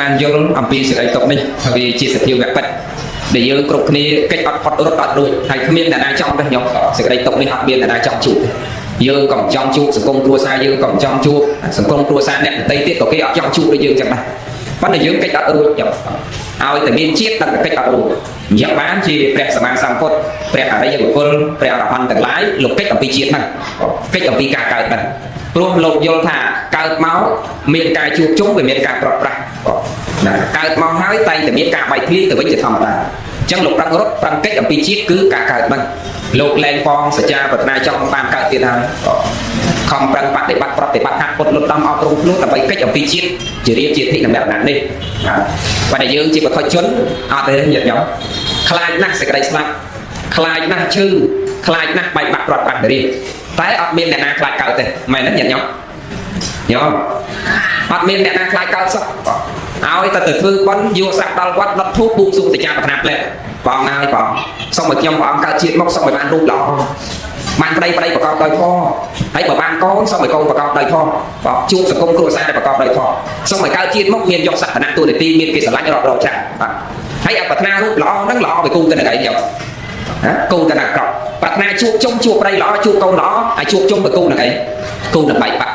ban yulអំពីសេចក្តីទុកនេះវាជាសភាវៈពិតដែលយើងគ្រប់គ្នាកិច្ចអត់ផុតរត់អត់រួចហើយគ្មានអ្នកណាចង់ទេខ្ញុំសេចក្តីទុកនេះអត់មានអ្នកណាចង់ជួបយើងក៏ចង់ជួបសង្គមគ្រួសារយើងក៏ចង់ជួបសង្គមគ្រួសារអ្នកដទៃទៀតក៏គេអត់ចង់ជួបដូចយើងចឹងដែរប៉ុន្តែយើងកិច្ចអត់រួចឲ្យតែមានជាតិដល់កិច្ចអត់រួចអញ្ចឹងបានជាព្រះសម្មាសម្ពុទ្ធព្រះអរិយបុគ្គលព្រះអរហន្តទាំងឡាយលោកកិច្ចអំពីជាតិហ្នឹងកិច្ចអំពីការកើតហ្នឹងព្រោះលោកយល់ថាកើតមកមានការជួបជុំវាមានការប្រត់ប្រាស់កើតមកហើយតែតែមានការបែកធ្លាយទៅវិញជាធម្មតាអញ្ចឹងលោកប្រឹងរត់ប្រឹងកិច្ចអំពីជាតិគឺការកើតហ្នឹងលោកលែងផងសច្ចាប្រាថ្នាចង់បានកើតទៀតហើយខំប្រឹងបដិបត្តិប្រតិបត្តិហាត់ពុតលុតដំអប់រំខ្លួនដើម្បីកិច្ចអំពីជាតិជារាជាធិដំណាក់នេះបើតែយើងជាបុគ្គលជនអត់ទេញាតិញោមខ្លាចណាស់សេចក្តីស្លាប់ខ្លាចណាស់ឈឺខ្លាចណាស់បែកបាក់ប្រត់ប្រាស់រាតែអត់មានអ្នកណាខ្លាចកើតទេមែនទេញាតិញោមអត់មានអ្នកណាខ្លាចកើតសោះឲ្យតែទៅធ្វើបុណ្យយកសាក់ដល់វត្តដុតធូបបួងសួងសច្ចាប្រាថ្នាផ្លែព្រះអង្គហើយព្រះអង្គសូមឲ្យខ្ញុំព្រះអង្គកើតជាតិមកសូមឲ្យបានរូបល្អបានប្តីប្រកបដោយធម៌ហើយបើបានកូនសូមឲ្យកូនប្រកបដោយធម៌បើជួបសង្គមគ្រួសារដែលប្រកបដោយធម៌សូមឲ្យកើតជាតិមកមានយកសក្តានុទូនាទីមានគេស្រឡាញ់រាប់រយចាស់បាទហើយឲ្យប្រាថ្នារូបល្អហ្នឹងល្អវាគូទៅនឹងអីយកគូទៅនឹងក្រក់ប្រាថ្នាជួបជុំជួបប្តីល្អជួបកូនល្អហើយជួបជុំទៅគូនឹងអីគូនឹងបែកបាក់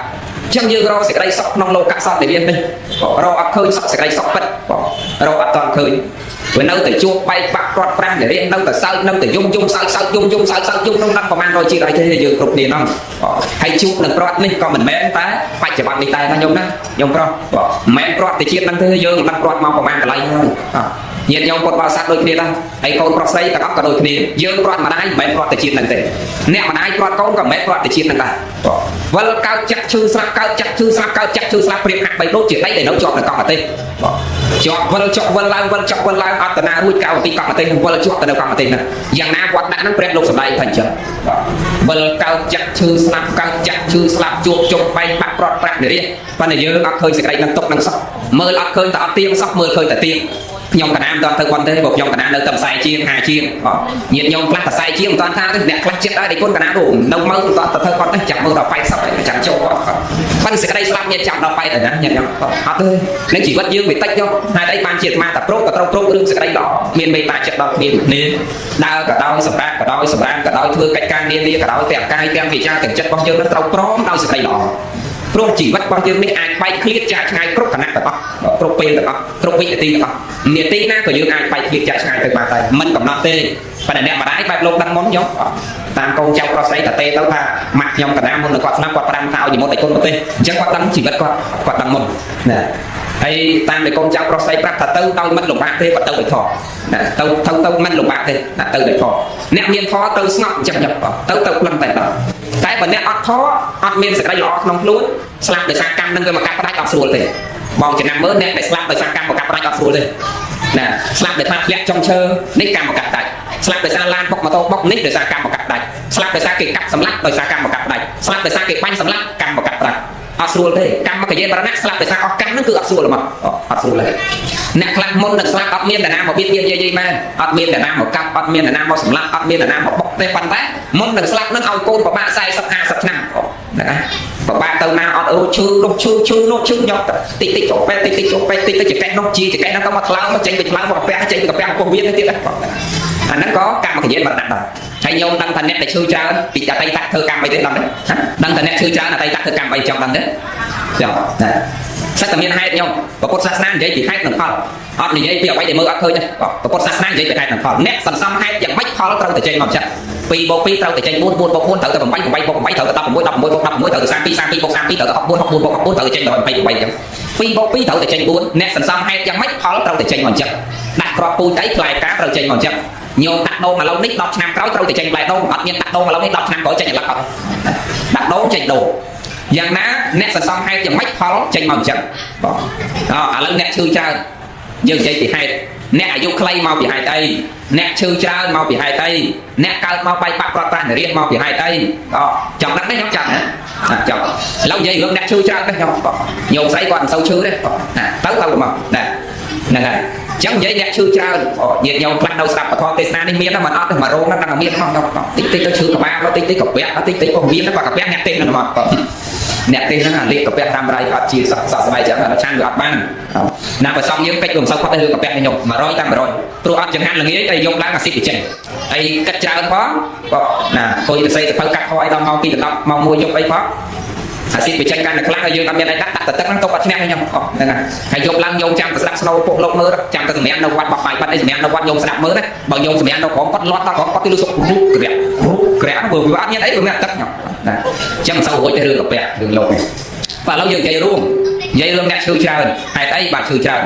ចឹងយើងរកសេចក្តីសុខក្នុងលោកសត្វដែលមាននេះរកអត់ឃើញសេចក្តីសុខពិតរកអត់តន់ឃើញវានៅតែជួបបែកបាក់ព្រាត់ប្រាសដែលរៀននៅតែសើចនៅតែយំសើចយំសើចយំក្នុងដល់ប្រហែល100ជាតិអីទេយើងគ្រប់គ្នាហ្នឹងហើយជួបនឹងព្រាត់នេះក៏មិនមែនតែបច្ចុប្បន្ននេះតែណាញោមណាញោមប្រុសមិនមែនព្រាត់តែជាតិហ្នឹងទេយើងមិនដឹងព្រាត់មកប្រហែលកន្លែងហើយញាតិញោមពុទ្ធបរិស័ទដូចគ្នាដែរហើយកូនប្រុសស្រីទាំងអស់ក៏ដូចគ្នាយើងព្រាត់ម្ដាយមិនមែនព្រាត់តែជាតិហ្នឹងទេអ្នកម្ដាយព្រាត់កូនក៏មិនមែនព្រាត់តែជាតិហ្នឹងដែរវិលកើតចាក់ឈឺស្រាប់កើតចាក់ឈឺស្រាប់កើតចាក់ឈឺស្រាប់ព្រៀបហាក់បីដូចជាដីដែលនៅជាប់នៅកង់ប្រទេសជាប់វិលឡើងវិលចុះវិលឡើងអត់តាណារួចកៅពីកង់ប្រទេសនឹងវិលជាប់ទៅនៅកង់ប្រទេសហ្នឹងយ៉ាងណាវត្តដាក់ហ្នឹងព្រះលោកសម្ដែងថាអញ្ចឹងវិលកើតចាក់ឈឺស្លាប់កើតចាក់ឈឺស្លាប់ជួបជុំបែកបាក់ប្រត់ប្រាស់នារីប៉ុន្តែយើងអត់ឃើញសេចក្តីនឹងទុកនឹងសោះមើលអត់ឃើញតែអត់ទៀងសោះមើលឃើញតែទៀងខ្ញុំកណាមមិនទាន់ទៅប៉ុនទេព្រោះខ្ញុំកណាមនៅតែខ្សែជាង50ជាងញាតិញោមខ្លះខ្សែជាងមិនទាន់ថាទេអ្នកខ្លះចិត្តដែរតែគុណកណាមនោះនៅមើលមិនទាន់ទៅធ្វើប៉ុនទេចាំមើលដល់80ហើយចាំចូលប៉ុន្តែសេចក្តីស្លាប់ញាតិចាំដល់80ហើយណាញាតិញោមអត់ទេនឹងជីវិតយើងវាតិចយកហេតុអីបានជាអាត្មាតែប្រុសក៏ត្រូវប្រុសរឿងសេចក្តីល្អមានមេត្តាចិត្តដល់គ្នាដើរក៏ដោយសម្រាប់ក៏ដោយសម្រាមក៏ដោយធ្វើកិច្ចការនានាក៏ដោយទាំងកាយទាំងវិជាទាំងចិត្តរបស់យើងនឹងត្រូវព្រមដោយសេចក្តីល្អព្រោះជីវិតរបស់យើងនេះអាចបែកឃ្លាតចាកឆ្ងាយគ្រប់គណៈទាំងអស់គ្រប់ពេលទាំងអស់គ្រប់វិនាទីទាំងអស់នាទីណាក៏យើងអាចបែកឃ្លាតចាកឆ្ងាយទៅបានដែរមិនកំណត់ទេប៉ុន្តែអ្នកម្ដាយបែបលោកដឹងមុនយកតាមកូនចៅប្រុសស្រីតាទេទៅថាម៉ាក់ខ្ញុំកណាមុននឹងគាត់ស្នាប់គាត់ប្រាំថាឲ្យនិមន្តឲ្យគុណប្រទេសអញ្ចឹងគាត់ដឹងជីវិតគាត់ដឹងមុនណាហើយតាមដែលកូនចៅប្រុសស្រីប្រាប់ថាទៅដោយមិនលំបាកទេគាត់ទៅដោយធម៌ណាទៅមិនលំបាកទេណាទៅដោយធម៌អ្នកមានធម៌ទៅស្ងប់អញ្ចឹងទៅផ្លឹងតែដល់តែបើអ្នកអត់ធម៌អត់មានសេចក្តីល្អក្នុងខ្លួនស្លាប់ដោយសារកម្មនឹងវាមកកាត់ផ្ដាច់អត់ស្រួលទេបងចំណាំមើលអ្នកដែលស្លាប់ដោយសារកម្មមកកាត់ផ្ដាច់អត់ស្រួលទេណាស្លាប់ដោយថាធ្លាក់ចុងឈើនេះកម្មមកកាត់ផ្ដាច់ស្លាប់ដោយសារឡានបុកម៉ូតូបុកនេះដោយសារកម្មមកកាត់ផ្ដាច់ស្លាប់ដោយសារគេកាប់សម្លាប់ដោយសារកម្មមកកាត់ផ្ដាច់ស្លាប់ដោយសារគេបាញ់សម្លាប់កម្មមកកាត់ផ្ដាច់អត់ស្រួលទេកម្មមកយានបរណៈស្លាប់ដោយសារអស់កម្មហ្នឹងគឺអត់ស្រួលហ្មងអត់ស្រួលទេអ្នកខ្លះមុននឹងស្លាប់អត់មានអ្នកណាមកបៀតបៀនយាយមែនអត់មានអ្នកណាមកកាប់អត់មានអ្នកណាមកសម្លាប់អត់មានអ្នកណាមកបុកទេប៉ុន្តែមុននឹងស្លាប់ហ្នឹងឲ្យកូនប្របាក់40 50ឆ្នាំណាប្របាក់ទៅណាអត់ឈឺនោះឈឺនោះឈឺយកតិចចុកពេកតិចចុកពេកតិចចកេះនោះជាចកេះហ្នឹងទៅមកថ្លើមមកចេញទៅថ្លើមមកកាពះចេញទៅកាពះពោះវៀនទៅទៀតអាហ្នឹងក៏កម្មមកយានបរណៈដែរហើយញោមដឹងថាអ្នកដែលឈឺច្រើនពីអតីតធ្វើកម្មអីទេដឹងទេដឹងថាអ្នកឈឺច្រើនអតីតធ្វើកម្មអីចង់ដឹងទេចង់ណាសិតតែមានហេតុញោមពុទ្ធសាសនានិយាយពីហេតុនិងផលអត់និយាយពីអ្វីដែលមើលអត់ឃើញទេពុទ្ធសាសនានិយាយពីហេតុនិងផលអ្នកសន្សំហេតុយ៉ាងម៉េចផលត្រូវតែចេញមកចិត្ត2 + 2ត្រូវតែចេញ4 4 + 4ត្រូវតែ8 8 + 8ត្រូវតែ16 16ត្រូវតែ12 12 + 12ត្រូវតែ32 32 + 14 ត្រូវតែ14 14 + 14ត្រូវតែចេញដល់28 28ចឹង2 + 2ត្រូវតែចេញ4អ្នកសន្សំហេតុយ៉ាងម៉េចផលត្រូវតែចេញមកចិត្តដាក់គ្រាប់ពូជអីផ្លែការត្រូវចេញមកចិត្តញោមដាក់ដូងឥឡូវនេះ10ឆ្នាំក្រោយត្រូវតែចេញផ្លែដូងអត់មានដាក់ដូងឥឡូវនេះ10ឆ្នាំក្រោយចេញឥឡូវអត់ដាក់ដូងចេញដូងយ៉ាងណាអ្នកសន្សំហេតុយ៉ាងម៉េចផលចេញមកអញ្ចឹងបងឥឡូវអ្នកឈឺច្រើនយើងនិយាយពីហេតុអ្នកអាយុខ្លីមកពីហេតុអីអ្នកឈឺច្រើនមកពីហេតុអីអ្នកកើតមកបែកបាក់ប្រត់ប្រាស់នារីមកពីហេតុអីចង់ដឹងទេខ្ញុំចាំណាចង់ឥឡូវនិយាយរឿងអ្នកឈឺច្រើនទេខ្ញុំញោមស្រីគាត់មិនសូវឈឺទេទៅមកណាហ្នឹងហើយចឹងនិយាយអ្នកឈឺច្រើនញាតិញោមខ្លះនៅស្ដាប់ពធទេសនានេះមានតែមិនអត់ទេមករោងហ្នឹងមានផងតិចតិចទៅឈឺក្បាលតិចតិចកាពះតិចតិចក៏មានតែកាពះអ្នកទេហ្នឹងមក អ្នកទេហ្នឹងអាលេខកាពះតាមរៃអត់ជាសក់ស្បែកចឹងអាឆានវាអត់បានណាបើសំយើងកិច្ចវាមិនសូវផុតទៅរឿងកាពះនេះខ្ញុំ100តាម100ព្រោះអត់ចង្ហាន់ល្ងាចតែយកឡើងអាស៊ីបបញ្ចេញហើយគិតច្រើនផងក៏ណាគួយទៅសេទៅកាត់ខឲ្យដល់ម៉ោង2ដល់ម៉ោង1យប់អីផងអាស៊ីបបញ្ចេញកាន់តែខ្លះហើយយើងអត់មានអីដាក់ទឹកហ្នឹងទុកអត់ឈ្នះខ្ញុំហ្នឹងហើយយកឡើងយកចាំទៅស្ដាប់ស្នូពុកលោកមើលចាំទៅសម្រាប់នៅវត្តបោះបាយបាត់អីសម្រាប់នៅវត្តយកស្ដាប់មើលណាបើយកសម្រាប់នៅក្រុមគាត់លាត់ដល់ក្រុមគាត់គឺលុសុករូបក្រាក់ព្រោះវាអត់មានអីវាមានទឹកខ្ញុំណាចឹងមិនសូវរួចទៅរឿងកាពះរឿងលោកនេះបាទឥឡូវយើងនិយាយរួមនិយាយរឿងអ្នកឈឺច្រើនហេតុអីបាទឈឺច្រើន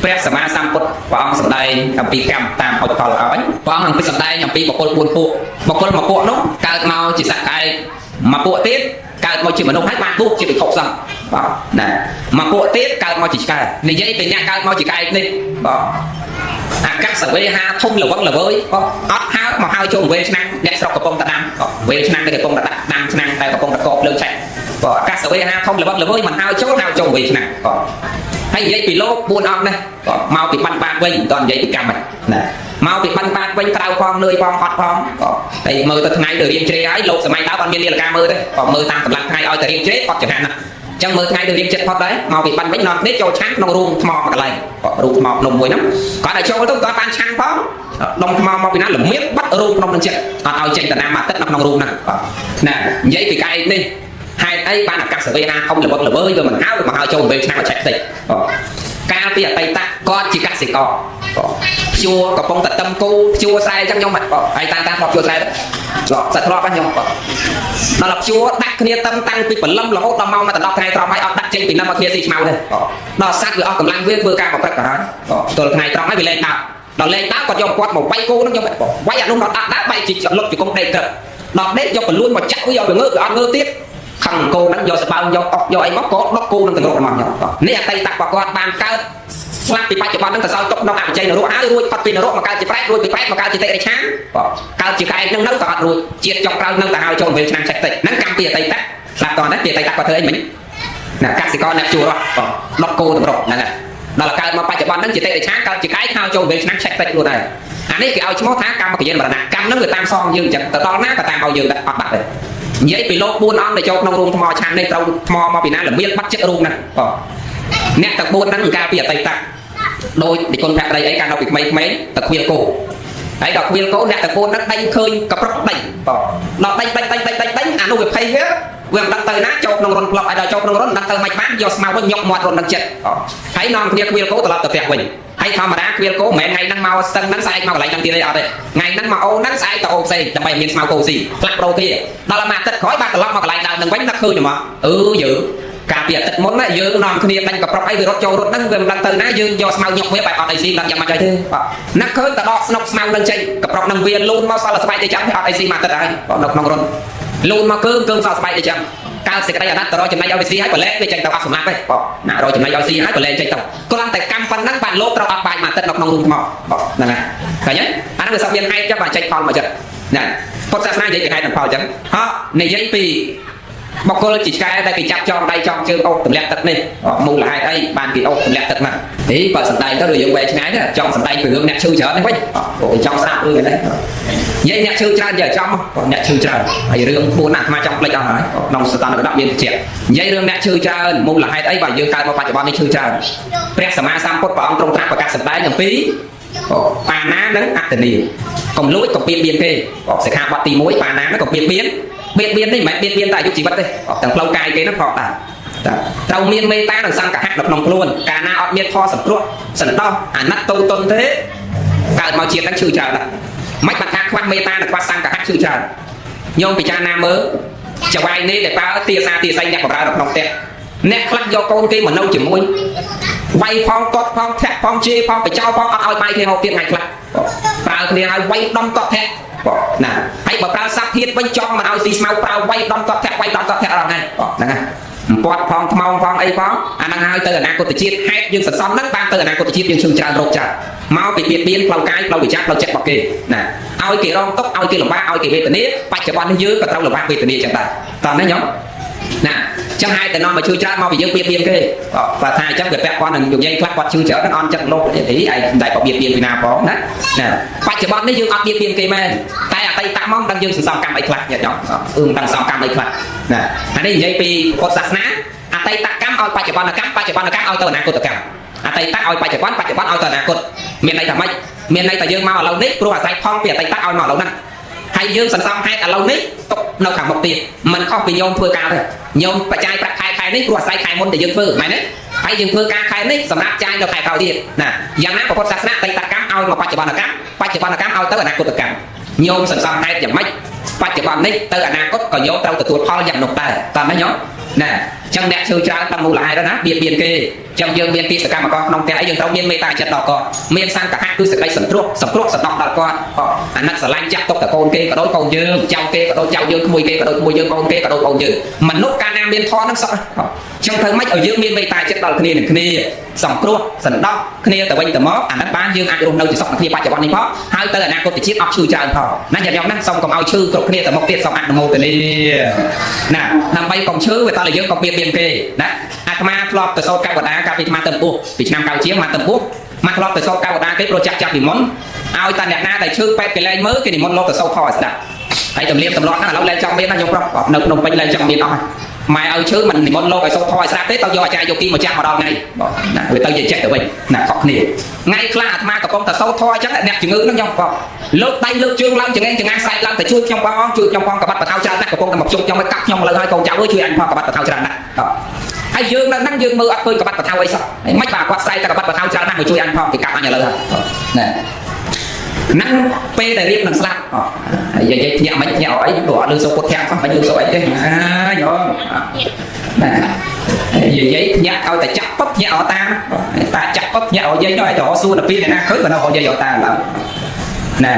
ព្រះសម្មាសម្ពុទ្ធព្រះអង្គសម្ដែងអំពីកម្មតាមហុចផលឲ្យព្រះអង្គនឹងសម្ដែងអំពីបុគ្គល4ពួកបុគ្គល1ពួកនោះកើតមកជាសត្វក្អែក1ពួកទៀតកើតមកជាមនុស្សហើយបានបួសជាភិក្ខុសង្ឃបាទណា1ពួកទៀតកើតមកជាឆ្កែនិយាយពីអ្នកកើតមកជាក្អែកនេះបាទអាកាសវេហាធំល្វឹងល្វើយអត់ហើមកហើយចូលវេឆ្នាំអ្នកស្រុកកំពុងតែដាំវេឆ្នាំតែកំពុងតែដាំឆ្នាំតែកំពុងតែកប់លើឆែកបាទអាកាសវេហាធំល្វឹងល្វើយមិនហើយចូលវេឆ្នាំបាទហើយនិយាយពីលោក4អង្គនេះបាទមកពីបាត់បាតវិញតើនិយាយពីកម្មណាមកពីបាត់បាតវិញក្រៅផងលឿយផងអត់ផងហើយមើលទៅថ្ងៃទៅរៀងជ្រេហើយលោកសម័យដើមអត់មាននាឡិកាមើលទេមើលតាមកម្លាំងថ្ងៃឲ្យតែរៀងជ្រេអត់ចំហានណាចឹងមើលថ្ងៃទៅរៀងចិត្តផុតដែរមកពីបាត់វិញនាំគ្នាចូលឆាន់ក្នុងរូងថ្មកន្លែងរូងថ្មភ្នំមួយហ្នឹងគាត់ឲ្យចូលទៅគាត់បានឆាន់ផងដុំថ្មមកពីណាល្មៀតបាត់រូងភ្នំនឹងចិត្តអត់ឲ្យចេញតាណាមកទឹកនៅក្នុងរូងហ្នឹងណានិយាយពីកែកនេះហេតុអីបានអាកាសវេហាធំល្វឹងល្វើយវាមិនហើយមកឲ្យចូលពេលឆ្នាំឆែកតិចកាលពីអតីតគាត់ជាកសិករភ្ជួរកំពុងតែតឹមគូភ្ជួរស្រែអញ្ចឹងខ្ញុំហើយតាមភ្ជួរស្រែសាច់ធ្លាប់ខ្ញុំដល់ភ្ជួរដាក់គ្នាតឹមតាំងពីព្រលឹមរហូតដល់ម៉ោងមកដល់ថ្ងៃត្រង់ហើយអត់ដាក់ចេញពីនឹមមកគ្នាស៊ីឆ្មៅទេដល់សัตว์វាអស់កម្លាំងវាធ្វើការប្រព្រឹត្តទៅហើយទល់ថ្ងៃត្រង់ហើយវាលែងដើរដល់លែងដើរគាត់យកគាត់មកវាយគោហ្នឹងខ្ញុំវាយអានោះដល់ដាក់បែកជីលុតជង្គង់ដេកក្រឹបដល់ដេកយកបលួនមកចាក់វាយកទៅងើបវាអត់ងើបទៀតខំគោហ្នឹងយកស្បើងយកអុកយកអីមកក៏ដុតគោនឹងទៅរករបស់ខ្ញុំនេះអតីតបគាត់បានកើតស្លាប់ពីបច្ចុប្បន្នហ្នឹងទៅសោយទុកក្នុងអបជ័យនរកហើយរួចផុតពីនរកមកកើតជាប្រែតរួចពីប្រែតមកកើតជាតិរិឆានកើតជាកែកហ្នឹងនៅក៏អត់រួចជាតិចុងក្រោយហ្នឹងទៅហើយចូលពេលឆ្នាំឆែកតិចហ្នឹងកម្មពីអតីតស្លាប់តនេះពីអតីតគាត់ធ្វើអីមិញណាកសិករអ្នកជួររត់ដុតគោទៅរកហ្នឹងហើយដល់កើតមកបច្ចុប្បន្នហ្នឹងជាតិរិឆានកើតជាកែកហើយចូលពេលឆ្នាំឆែកតិចខ្លួនហើយអានេះគេឲ្យឈ្មោះថាកម្មកិរិយាមរណៈកម្មហ្នឹងវាតាមសងយើងអញ្ចឹងទៅដល់ណាក៏តាមឲ្យយើងដែរអត់បាត់ទេនិយាយពីលោក4អង្គដែលចូលក្នុងរូងថ្មឆាននេះត្រូវថ្មមកពីណាល្មៀតបាត់ចិត្តរូងហ្នឹងអ្នកទាំង4ហ្នឹងកាលពីអតីតដោយនិគុណភក្តីអីកាលនៅពីក្មេងៗទៅខ្វៀលគោហើយដល់ខ្វៀលគោអ្នកទាំង4ហ្នឹងដេញឃើញកប្រុកដេញដល់ដេញអានោះវាភ័យវាមិនដឹងទៅណាចូលក្នុងរុនផ្លប់ឲ្យដល់ចូលក្នុងរុនដឹងទៅមិនបានយកស្មៅវិញញុកមាត់រុននឹងចិត្តហើយនាំគ្នាខ្វៀលគោត្រឡប់ទៅផ្ទះវិញហើយធម្មតាខ្វៀលគោមិនមែនថ្ងៃហ្នឹងមកស្ទឹងហ្នឹងស្អែកមកកន្លែងហ្នឹងទៀតទេអត់ទេថ្ងៃហ្នឹងមកអូនហ្នឹងស្អែកទៅអូផ្សេងដើម្បីមានស្មៅគោស៊ីផ្លាក់ប្រូគ្នាដល់អាទិត្យក្រោយបានត្រឡប់មកកន្លែងដើមហ្នឹងវិញនឹកឃើញហ្មងយើងកាលពីអាទិត្យមុនណាយើងនាំគ្នាដាញ់កប្រុកអីវារត់ចូលរត់ហ្នឹងវាមិនដឹងទៅណាយើងយកស្មៅញុកវាបែបអត់អីស៊ីដឹងយ៉ាងម៉េចហើយទេនឹកឃើញតដកស្នុកស្មៅហ្នឹងចេញកប្រុកហ្នឹងវាលូនមកសល់ស្បែកទៅចាំអត់អីស៊ីមកអាទិត្យហើយនៅក្នុងរុនលូនមកគឺសល់ស្បែកទៅចាំកើតសេចក្តីអាណត្តិទៅរកចំណៃឲ្យវាស៊ីហើយប្រឡែងវាចេញទៅអត់សម្លាប់ទេណារកចំណៃឲ្យស៊ីហើយប្រឡែងចេញទៅគ្រាន់តែកម្មប៉ុណ្ណឹងបានលោកត្រូវអត់បាយមួយអាទិត្យនៅក្នុងរូងថ្មហ្នឹងហើយឃើញទេអាហ្នឹងវាសពមានហេតុចឹងបានចេញផលមកចឹងណាពុទ្ធសាសនានិយាយពីហេតុនិងផលចឹងនិយាយពីបុគ្គលជាឆ្កែដែលគេចាប់ចងដៃចងជើងអូសទម្លាក់ទឹកនេះមូលហេតុអីបានគេអូសទម្លាក់ទឹកហ្នឹងបើសំដែងទៅដូចយើងវែកឆ្ងាយទៅចង់សំដែងពីរឿងអ្នកឈឺច្រើនហ្នឹងវិញចង់ស្ដាប់រឿងហ្នឹងនិយាយអ្នកឈឺច្រើននិយាយចំអ្នកឈឺច្រើនហើយរឿង4អាត្មាចង់ផ្លេចអស់ហើយក្នុងស្ថានភាពមានបញ្ជាក់និយាយរឿងអ្នកឈឺច្រើនមូលហេតុអីបើយើងកើតមកបច្ចុប្បន្ននេះឈឺច្រើនព្រះសម្មាសម្ពុទ្ធព្រះអង្គទ្រង់ត្រាស់ប្រកាសសម្ដែងអំពីបាណានិងអត្តនីកុំលួចកុំបៀតបៀនគេសិក្ខាបទទី1បាណាហ្នឹងកុំបៀតបៀននេះមិនមែនបៀតបៀនតែអាយុជីវិតទេទាំងផ្លូវកាយគេហ្នឹងផងដែរត្រូវមានមេត្តានិងសង្កហៈនៅក្នុងខ្លួនកាលណាអត់មានផលសង្គ្រោះសន្តោសអាណិតតូតុនទេកើតមកជាតិហ្នឹងឈឺច្រើនដែរមិនបាត់ថាខ្វះមេត្តានិងខ្វះសង្កហៈឈឺច្រើនញោមពិចារណាមើលចវាយនេះដែលបើទាសាទាស័យអ្នកបម្រើនៅក្នុងផ្ទះអ្នកខ្លះយកកូនគេមកនៅជាមួយវាយផងកត់ផងធាក់ផងជេរផងបចោផងអត់ឲ្យបាយគ្នាហូបទៀតថ្ងៃខ្លះប្រើគ្នាឲ្យវាយដំកត់ធាក់ណាហើយបើប្រើស័ព្ទធាតុវិញចង់មកឲ្យស៊ីស្មៅប្រើវាយដំកត់ធាក់វាយដំកត់ធាក់អត់ហ្នឹងហ្នឹងហើយពាត់ផងថ្មងផងអីផងអាហ្នឹងហើយទៅអនាគតជាតិហេតុយើងសន្សំហ្នឹងបានទៅអនាគតជាតិយើងឈឺច្រើនរោគច្រើនមកពីបៀតបៀនផ្លូវកាយផ្លូវវិជ្ជាផ្លូវចិត្តរបស់គេណាឲ្យគេរងទុក្ខឲ្យគេលំបាកឲ្យគេវេទនាបច្ចុប្បន្ននេះយើងក៏ត្រូវលំបាកវេទនាចឹងដែរតើណាញោមណាចឹងហើយតែនាំមកឈឺច្រើនមកពីយើងបៀតបៀនគេបើថាអញ្ចឹងវាពាក់ព័ន្ធនឹងនិយាយខ្លះគាត់ឈឺច្រើនអន់ចិត្តលោកទេឯងតែក៏បៀតបៀនពីណាផងណាបច្ចុប្បន្ននេះយើងអត់បៀតបៀនគេមែនតែអតីតមកដឹងយើងសន្សំកម្មអីខ្លះញាតិញោមដឹងសន្សំកម្មអីខ្លះ ណាអានេះនិយាយពីពុទ្ធសាសនាអតីតកម្មឲ្យបច្ចុប្បន្នកម្មបច្ចុប្បន្នកម្មឲ្យទៅអនាគតកម្មអតីតឲ្យបច្ចុប្បន្នបច្ចុប្បន្នឲ្យទៅអនាគតមានន័យថាម៉េចមានន័យថាយើងមកឥឡូវនេះព្រោះអាស្រ័យផងពីអតីតឲ្យមកឥឡូវហ្នឹងហើយយើងសន្សំហេតុឥឡូវនេះទុកនៅខាងមុខទៀតមិនខុសពីញោមធ្វើការទេញោមបច្ច័យប្រាក់ខែនេះព្រោះអាស្រ័យខែមុនដែលយើងធ្វើមែនទេហើយយើងធ្វើការខែនេះសម្រាប់ចាយនៅខែក្រោយទៀតណាយ៉ាងណាពុទ្ធសាសនាអតីតកម្មឲ្យមកបច្ចុប្បន្នកម្មបច្ចុប្បន្នកម្មឲ្យទៅអនាគតកម្មញោមសន្សំហេតុយ៉ាងម៉េចបច្ចុប្បន្ននេះទៅអនាគតក៏ញោមត្រូវទទួលផលយ៉ាងនោះដែរតើណាញោមណាចឹងអ្នកឈឺច្រើនតាមមូលហេតុណាបៀតបៀនគេចឹងយើងមានពីសកម្មករក្នុងផ្ទះអីយើងត្រូវមានមេត្តាចិត្តដល់គាត់មានសង្កហៈគឺសេចក្តីសន្គ្រោះសន្គ្រោះសន្តោសដល់គាត់អាណិតស្រឡាញ់ចាក់ទុកតកូនគេក៏ដូចកូនយើងចៅគេក៏ដូចចៅយើងក្មួយគេក៏ដូចក្មួយយើងកូនគេក៏ដូចកូនយើងមនុស្សកាលណាមានធម៌នឹងសក់ចឹងធ្វើម៉េចឲ្យយើងមានមេត្តាចិត្តដល់គ្នានឹងគ្នាសង្គ្រោះសន្តោសគ្នាទៅវិញទៅមកអានឹងបានយើងអាចរស់នៅជាសុខភាពបច្ចុប្បន្ននេះផងហើយទៅអនាគតជាតិអត់ឈឺច្រើនផងណាញាតិញោមណាសូមកុំឲ្យឈឺគ្រប់គ្នាទៅមុខទៀតសូមអនុមោទនាណាដើម្បីកុំឈឺវាតើយើងកុំបៀតបៀនគេណាអាត្មាធ្លាប់ទៅសូត្រកវតាកាលពីអាត្មាទៅពោះពីឆ្នាំ90ជាងមកទៅពោះមកធ្លាប់ទៅសូត្រកវតាគេប្រូចាក់ចាប់ពីមុនឲ្យតែអ្នកណាដែលឈឺពេទ្យគេលែងមើលគេនិមន្តលោកទៅសូត្រខឲ្យស្ដាប់ហើយទំនៀមទម្លាប់ហ្នឹងឥឡូវលែងចង់មានណាខ្ញុំប្រុសនៅភ្នំពេញលែងចង់មានអស់ម៉ែឲ្យឈឺមិននិមន្តលោកឲ្យសូត្រខឲ្យស្ដាប់ទេទៅយកអាចារ្យយោគីមកចាក់មកដល់ថ្ងៃណាវាទៅជាចិត្តទៅវិញណាខុសគ្នាថ្ងៃខ្លះអាត្មាកំពុងតែសូត្រធម៌អញ្ចឹងអ្នកជំងឺហ្នឹងខ្ញុំបងលើកដៃលើកជើងឡើងចង្អេងចង្អាសែកឡើងទៅជួយខ្ញុំបងជួយខ្ញុំបងកបាត់បថៅច្រើនណាស់កំពុងតែមកជុំខ្ញុំឲ្យកាប់ខ្ញុំលើហើយកូនចៅអើយជួយអញផងកបាត់បថៅច្រើនណាស់ហើយយើងនៅហ្នឹងយើងមើលអត់ឃើញកបាត់បថៅអីសោះហើយមិនបាទគាត់ស្រែកតែកបាត់បថៅច្រើនណាស់មកជួយអញផងគេកាប់អញឥឡូវហើយណាហ្នឹងពេលដែលរៀបនឹងស្លាប់និយាយភ្ញាក់មិនភ្ញាក់អីព្រោះអត់លឺសូរពុតធាំមិនលឺសូរអីទេញោមណានិយាយភ្ញាក់ឲ្យតែចាក់ពុតភ្ញាក់អត់តាមតាចាក់ពុតភ្ញាក់ឲ្យយាយដល់ឲ្យទៅសួរទៅពីអ្នកណាឃើញបើនៅឲ្យយាយអត់តាមឡើយណា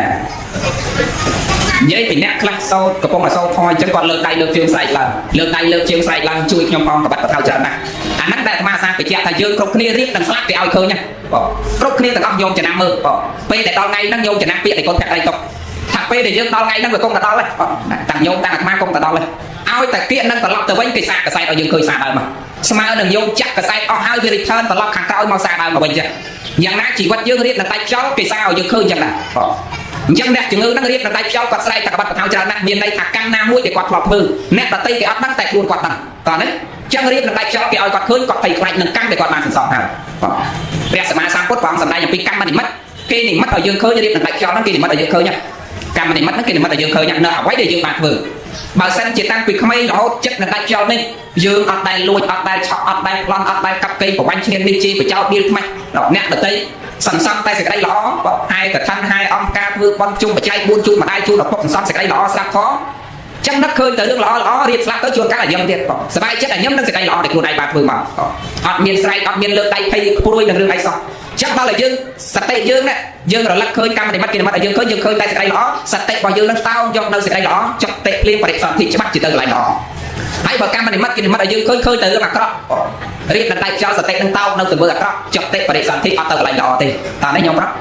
និយាយពីអ្នកខ្លះសោតកំពុងតែសោតថយអញ្ចឹងគាត់លើកដៃលើកជើងស្រែកឡើងលើកដៃលើកជើងស្រែកឡើងជួយខ្ញុំផងកបាត់បថៅច្រើនណាស់អាហ្នឹងតែអាត្មាសាបញ្ជាក់ថាយើងគ្រប់គ្នារៀបនឹងស្លាប់គេឲ្យឃើញណាគ្រប់គ្នាទាំងអស់ញោមចំណាំមើលពេលដែលដល់ថ្ងៃហ្នឹងញោមចំណាំពាក្យតែគាត់កាត់ដៃទុកថាពេលដែលយើងដល់ថ្ងៃហ្នឹងវាគង់តែដល់ហើយតាំងញោមតាំងអាត្មាគង់តែដល់ហើយឲ្យតែពាក្យហ្នឹងត្រឡប់ទៅវិញគេសាកសែតឲ្យយើងឃើញសាដើមមកស្មើនឹងយើងចាក់កសែតអស់ហើយវា return ត្រឡប់ខាងក្រោយមកសាដើមមកវិញចឹងយ៉ាងណាជីវិតយើងរៀបនឹងដៃខ្យល់គេសាឲ្យយើងឃើញចឹងដែរអញ្ចឹងអ្នកជំងឺហ្នឹងរៀបនឹងដៃខ្យល់គាត់ស្រែកតែក្បាត់បថៅច្រើនណាស់មានន័យថាកម្មណាមួយដែលគាត់ធ្លាប់ធ្វើអ្នកដតីគេអត់ដឹងតែខ្លួនគាត់ដឹងតើណាចឹងរៀបនឹងដៃខ្យល់គេឲ្យគាត់ឃើញគាត់ភ័យខ្លាចនឹងកម្មដែលគាត់បានសន្សំហើយព្រះសម្មាសម្ពុទ្ធព្រះអង្គសម្ដែងអំពីកម្មនិមិត្តគេនិមិត្តឲ្យយើងឃើញរៀបនឹងដៃខ្យល់ហ្នឹងគេនិមិត្តឲ្យយើងឃើញកម្មនិមិត្តហ្នឹងគេនិមិត្តឲ្យយើងឃើញនៅអ្វីដែលយើងបានធ្វើបើសិនជាតាំងពីក្មេងរហូតចិត្តនឹងដៃខ្យល់នេះយើងអត់ដែលលួចអត់ដែលឆក់អត់ដែលប្លន់អត់ដែលកាប់កេងប្រវាញ់ឈ្នានេះជីបចោលបៀលខ្មាស់អ្នកដតីសន្សំតែសេចក្តីល្អហើយកថាហើយអង្គការធ្វើបន់ជុំបច្ច័យ4ជូនម្ដាយជូនឪពុកសន្សំសេចក្តីល្អស្ដាប់ផងចឹងនឹកឃើញតែរឿងល្អល្អរៀបស្លាប់ទៅជួនកាលឲ្យញឹមទៀតសប្បាយចិត្តឲ្យញឹមនឹងសេចក្តីល្អដែលខ្លួនឯងបានធ្វើមកអត់មានស្រែកអត់មានលើកដៃភ័យព្រួយនឹងរឿងអីសោះចឹងដល់តែយើងសតិយើងណាយើងរលឹកឃើញកម្មនិមិត្តគេនិមិត្តឲ្យយើងឃើញតែសេចក្តីល្អសតិរបស់យើងនឹងតោងយកនៅសេចក្តីល្អចុកតិភ្លៀងបរិសន្ធិច្បាស់ជាទៅកន្លែងល្អហើយបើកម្មនិមិត្តគេនិមិត្តឲ្យយើងឃើញតែរឿងអាក្រក់រៀបនឹងដៃខ្យល់សតិនឹងតោងនៅទៅមើលអាក្រក់ចុកតិបរិសន្ធិអត់ទៅកន្លែងល្អទេតើនេះខ្ញុំប្រាប់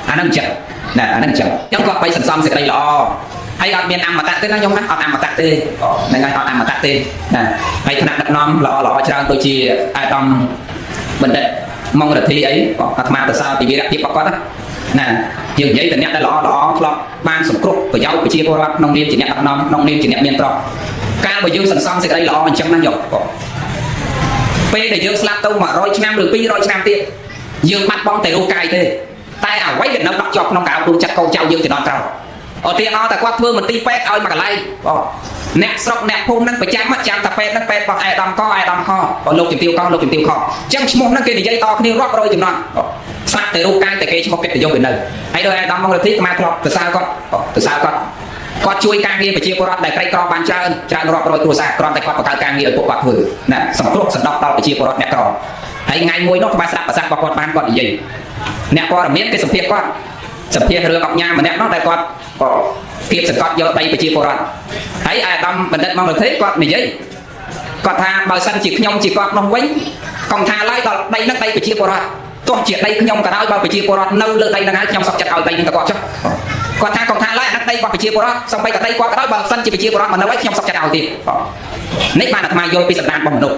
អាហ្នឹងចឹងណាអាហ្នឹងចឹងចឹងគាត់បីសន្សំសេចក្តីល្អហើយអត់មានអមតៈទេណាខ្ញុំណាអត់អមតៈទេហ្នឹងហើយអត់អមតៈទេណាហើយថ្នាក់ដឹកនាំល្អច្រើនដូចជាអាដាមបណ្ឌិតម៉ងរទ្ធីអីអាត្មាទៅសារពីវីរភាពរបស់គាត់ណាយើងនិយាយតែអ្នកដែលល្អធ្លាប់បានសង្គ្រោះប្រយោជន៍ប្រជាពលរដ្ឋក្នុងនាមជាអ្នកដឹកនាំក្នុងនាមជាអ្នកមានទ្រព្យកាលបើយើងសន្សំសេចក្តីល្អអញ្ចឹងណាយកពេលដែលយើងស្លាប់ទៅ100ឆ្នាំឬ200ឆ្នាំទៀតយើងបាត់បង់តែរូបកាយទេតែអ្វីដែលនៅដកជាប់ក្នុងកៅអៅចិត្តកូនចៅយើងជំនាន់ក្រោយឧទាហរណ៍តែគាត់ធ្វើមន្ទីរពេទ្យឲ្យមកកន្លែងអ្នកស្រុកអ្នកភូមិហ្នឹងប្រចាំតែពេទ្យហ្នឹងពេទ្យរបស់ឯដំខលោកជំទាវកលោកជំទាវខអញ្ចឹងឈ្មោះហ្នឹងគេនិយាយតគ្នារាប់រយចំនួនស្លាប់តែរូបកាយតែគេឈ្មោះកិត្តិយសវានៅហើយដោយឯដំមករទ្ធីខ្មែរធ្លាប់ទៅសើគាត់ជួយការងារប្រជាពលរដ្ឋដែលក្រីក្របានច្រើនរាប់រយគ្រួសារគ្រាន់តែគាត់បង្កើតការងារឲ្យពួកគាត់ធ្វើណាសង្គ្រោះសណ្ដោះដល់ប្រជាពលរដ្ឋអ្នកក្រហើយថ្ងៃមួយនោះក្បែរស្ដាប់ប្រសាសន៍របស់គាត់បានគាត់និយាយអ្នកព័ត៌មានគេសម្ភាសគាត់សម្ភាសរឿងអុកញ៉ាម្នាក់នោះដែលគាត់ភាពសង្កត់យកដីប្រជាពលរដ្ឋហើយអាដាមបណ្ឌិតម៉ងរទ្ធីគាត់និយាយគាត់ថាបើសិនជាខ្ញុំជាគាត់នោះវិញកុំថាឡើយដល់ដីនឹងដីប្រជាពលរដ្ឋទោះជាដីខ្ញុំក៏ដោយបើប្រជាពលរដ្ឋនៅលើដីនឹងហើយខ្ញុំសុខចិត្តឲ្យដីនឹងទៅគាត់ចុះគាត់ថាកុំថាឡើយអាដីរបស់ប្រជាពលរដ្ឋសំបីតែដីគាត់ក៏ដោយបើសិនជាប្រជាពលរដ្ឋមកនៅហើយខ្ញុំសុខចិត្តឲ្យទៀតនេះបានអាត្មាយល់ពីសន្តានរបស់មនុស្ស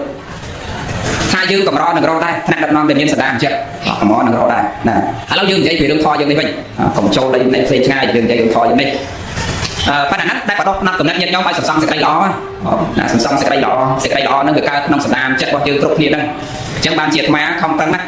ថាយើងកម្រនឹងរកដែរថ្នាក់ដឹកនាំដែលមានសន្តានចិត្តកម្រនឹងរកដែរណាឥឡូវយើងនិយាយពីរឿងធម៌យើងនេះវិញកុំចូលលេងផ្សេងឆ្ងាយយើងនិយាយរឿងធម៌យើងនេះ ប៉ុន្តែហ្នឹងតែបដោះណាត់កំណត់ញាតិញោមឲ្យសន្សំសេចក្តីល្អសន្សំសេចក្តីល្អហ្នឹងវាកើតក្នុងសន្តានចិត្តរបស់យើងគ្រប់គ្នាហ្នឹងអញ្ចឹងបានជាអាត្មាខំប្រឹងណា